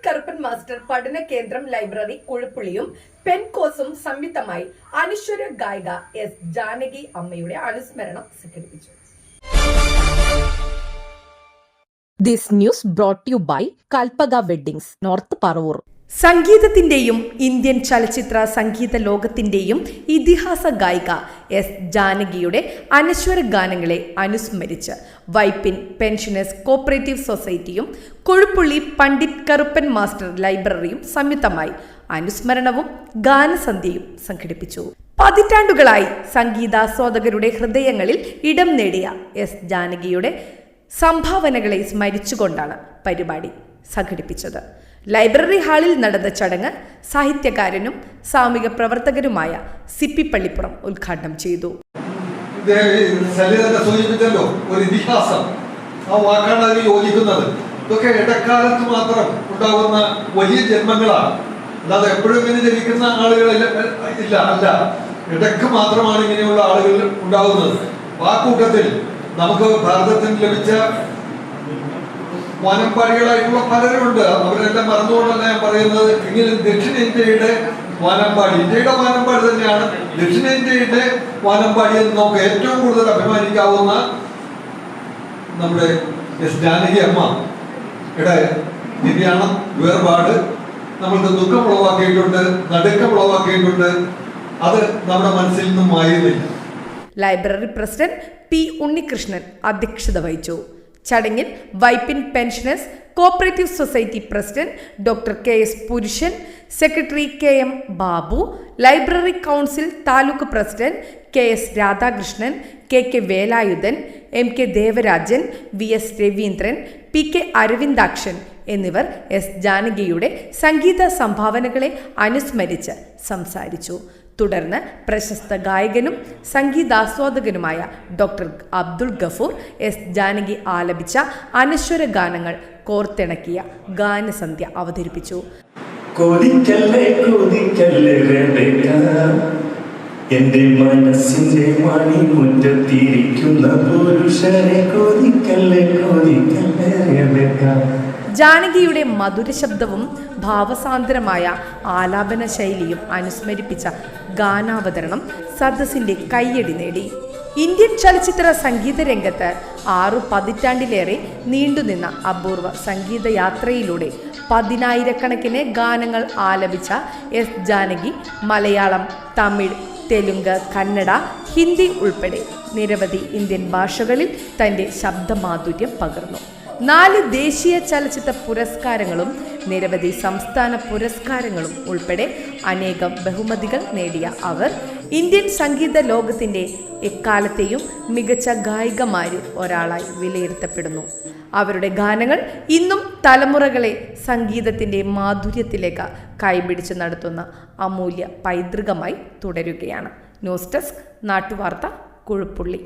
Karuppan master പഠന കേന്ദ്രം library കുഴുപ്പുള്ളിയും പെൻകോസും സംയുക്തമായി അനശ്വര ഗായിക എസ് ജാനകി അമ്മയുടെ അനുസ്മരണം സംഘടിപ്പിച്ചു. This news brought to you by Kalpaga Weddings, North Paravoor. സംഗീതത്തിന്റെയും ഇന്ത്യൻ ചലച്ചിത്ര സംഗീത ലോകത്തിന്റെയും ഇതിഹാസ ഗായിക എസ് ജാനകിയുടെ അനശ്വര ഗാനങ്ങളെ അനുസ്മരിച്ച് വൈപ്പിൻ പെൻഷനേഴ്സ് കോപ്പറേറ്റീവ് സൊസൈറ്റിയും കൊഴുപ്പുള്ളി പണ്ഡിറ്റ് കറുപ്പൻ മാസ്റ്റർ ലൈബ്രറിയും സംയുക്തമായി അനുസ്മരണവും ഗാനസന്ധ്യയും സംഘടിപ്പിച്ചു. പതിറ്റാണ്ടുകളായി സംഗീതാസ്വാദകരുടെ ഹൃദയങ്ങളിൽ ഇടം നേടിയ എസ് ജാനകിയുടെ സംഭാവനകളെ സ്മരിച്ചുകൊണ്ടാണ് പരിപാടി സംഘടിപ്പിച്ചത്. ലൈബ്രറി ഹാളിൽ നടന്ന ചടങ്ങ് സാഹിത്യകാരനും സാമൂഹിക പ്രവർത്തകരുമായ സിപ്പി പള്ളിപ്പുറം ഉദ്ഘാടനം ചെയ്തു. സൂചിപ്പിച്ചല്ലോ ഒരു ഇതിഹാസം, ആ വാക്കാണ് അതിന് യോജിക്കുന്നത്. ഇതൊക്കെ ഇടക്കാലത്ത് മാത്രം ഉണ്ടാകുന്ന വലിയ ജന്മങ്ങളാണ്. അല്ലാതെ എപ്പോഴും ഇങ്ങനെ ജനിക്കുന്ന ആളുകളല്ല, അല്ല, ഇടക്ക് മാത്രമാണ് ഇങ്ങനെയുള്ള ആളുകൾ ഉണ്ടാകുന്നത്. ആ കൂട്ടത്തിൽ നമുക്ക് ഭാരതത്തിന് ലഭിച്ച വാനമ്പാടികളായിട്ടുള്ള പലരുമുണ്ട്. അവരെല്ലാം മറന്നുകൊണ്ടല്ല ഞാൻ പറയുന്നത്. എങ്കിലും ദക്ഷിണേന്ത്യയുടെ വാനമ്പാടി, ഇന്ത്യയുടെ വാനമ്പാടി തന്നെയാണ്. ദക്ഷിണേന്ത്യയുടെ വാനമ്പാടി എന്ന് നമുക്ക് ഏറ്റവും കൂടുതൽ അഭിമാനിക്കാവുന്ന നമ്മുടെ എസ് ജാനകി അമ്മയുടെ നിര്യാണം, വേർപാട് നമ്മൾക്ക് ദുഃഖം ഉളവാക്കിയിട്ടുണ്ട്, നടുക്കം ഉളവാക്കിയിട്ടുണ്ട്. അത് നമ്മുടെ മനസ്സിൽ നിന്നും മായുന്നില്ല. ലൈബ്രറി പ്രസിഡന്റ് പി ഉണ്ണികൃഷ്ണൻ അധ്യക്ഷത വഹിച്ചു. ചടങ്ങിൽ Vypin pensioners cooperative society president doctor K S Purushan, secretary K M Babu, library council taluk president K S Radhakrishnan, K K Velayudhan, M K Devarajan, V S Raveendran, P K Aravindakshan എന്നിവർ എസ് ജാനകിയുടെ സംഗീത സംഭാവനകളെ അനുസ്മരിച്ച് സംസാരിച്ചു. തുടർന്ന് പ്രശസ്ത ഗായകനും സംഗീതാസ്വാദകനുമായ ഡോക്ടർ അബ്ദുൾ ഗഫൂർ എസ് ജാനകി ആലപിച്ച അനശ്വര ഗാനങ്ങൾ കോർത്തിണക്കിയ ഗാനസന്ധ്യ അവതരിപ്പിച്ചു. എന്റെ മനസ്സിന്റെ മണിമുറ്റത്തിരിക്കുന്ന പുരുഷനെ കൊതിക്കല്ലേ കൊതിക്കല്ലേ. ജാനകിയുടെ മധുരശബ്ദവും ഭാവസാന്ദ്രമായ ആലാപന ശൈലിയും അനുസ്മരിപ്പിച്ച ഗാനാവതരണം സദസ്സിന്റെ കയ്യടി നേടി. ഇന്ത്യൻ ചലച്ചിത്ര സംഗീത രംഗത്ത് 6 പതിറ്റാണ്ടിലേറെ നീണ്ടുനിന്ന അപൂർവ സംഗീതയാത്രയിലൂടെ 10,000-കണക്കിന് ഗാനങ്ങൾ ആലപിച്ച എസ് ജാനകി മലയാളം, തമിഴ്, തെലുങ്ക്, കന്നഡ, ഹിന്ദി ഉൾപ്പെടെ നിരവധി ഇന്ത്യൻ ഭാഷകളിൽ തന്റെ ശബ്ദമാധുര്യം പകർന്നു. 4 ദേശീയ ചലച്ചിത്ര പുരസ്കാരങ്ങളും നിരവധി സംസ്ഥാന പുരസ്കാരങ്ങളും ഉൾപ്പെടെ അനേകം ബഹുമതികൾ നേടിയ അവർ ഇന്ത്യൻ സംഗീത ലോകത്തിൻ്റെ എക്കാലത്തെയും മികച്ച ഗായികമാരിൽ ഒരാളായി വിലയിരുത്തപ്പെടുന്നു. അവരുടെ ഗാനങ്ങൾ ഇന്നും തലമുറകളെ സംഗീതത്തിൻ്റെ മാധുര്യത്തിലേക്ക് കൈപിടിച്ച് നടത്തുന്ന അമൂല്യ പൈതൃകമായി തുടരുകയാണ്. ന്യൂസ് ഡെസ്ക്, നാട്ടുവാർത്ത, കുഴുപ്പുള്ളി.